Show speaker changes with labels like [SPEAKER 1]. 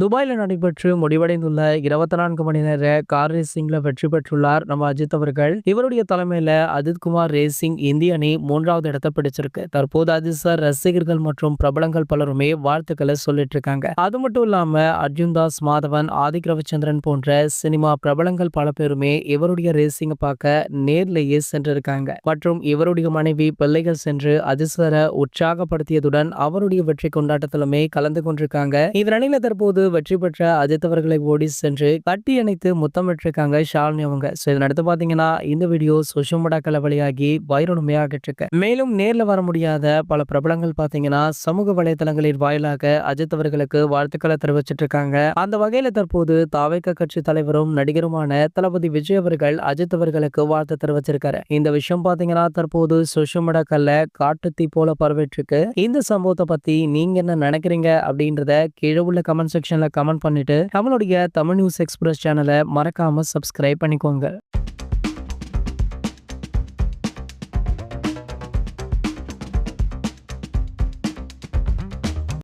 [SPEAKER 1] துபாயில நடைபெற்று முடிவடைந்துள்ள 24 மணி நேர கார் ரேசிங்ல வெற்றி பெற்றுள்ளார் நம்ம அஜித் அவர்கள். இவருடைய தலைமையில அஜித் குமார் ரேசிங் இந்திய அணி 3வது இடத்தை பிடிச்சிருக்கு. தற்போது அஜித் சார் ரசிகர்கள் மற்றும் பிரபலங்கள் பலருமே வாழ்த்துக்களை சொல்லிட்டு இருக்காங்க. அது மட்டும் இல்லாம அர்ஜுன் தாஸ், மாதவன், ஆதிக் ரவிச்சந்திரன் போன்ற சினிமா பிரபலங்கள் பல பேருமே இவருடைய ரேசிங்கை பார்க்க நேர்லேயே சென்றிருக்காங்க. மற்றும் இவருடைய மனைவி, பிள்ளைகள் சென்று அஜித் சாரை உற்சாகப்படுத்தியதுடன் அவருடைய வெற்றி கொண்டாட்டத்திலுமே கலந்து கொண்டிருக்காங்க. இதனிடையில தற்போது வெற்றி பெற்ற அஜித் அவர்களை ஓடி சென்று கட்டி அணைத்து முத்தமிட்டிருக்காங்க ஷாலினி அவங்க. இதனடுத்து பாத்தீங்கன்னா இந்த வீடியோ சோஷியல் மீடியாக்கள் வழியாகி வைரலுமையாகிட்டு இருக்கு. மேலும் நேர்ல வர முடியாத பல பிரபலங்கள் பாத்தீங்கன்னா சமூக வலைதளங்களின் வாயிலாக அஜித் அவர்களுக்கு வாழ்த்துக்களை தெரிவிச்சிட்டு இருக்காங்க. அந்த வகையில தற்போது தாவேக கட்சி தலைவரும் நடிகருமான தளபதி விஜய் அவர்கள் அஜித் அவர்களுக்கு வாழ்த்து தெரிவிச்சிருக்காரு. இந்த விஷயம் பாத்தீங்கன்னா தற்போது சோஷியல் மீடியாக்கள்ல காட்டுத்தீ போல பரவிட்டு இருக்கு. இந்த சம்பவத்தை பத்தி நீங்க என்ன நினைக்கிறீங்க அப்படின்றத கீழே உள்ள கமெண்ட் செக்ஷன்ல கமெண்ட் பண்ணிட்டு நம்மளுடைய தமிழ் நியூஸ் எக்ஸ்பிரஸ் சேனலை மறக்காம சப்ஸ்கிரைப் பண்ணிக்கோங்க.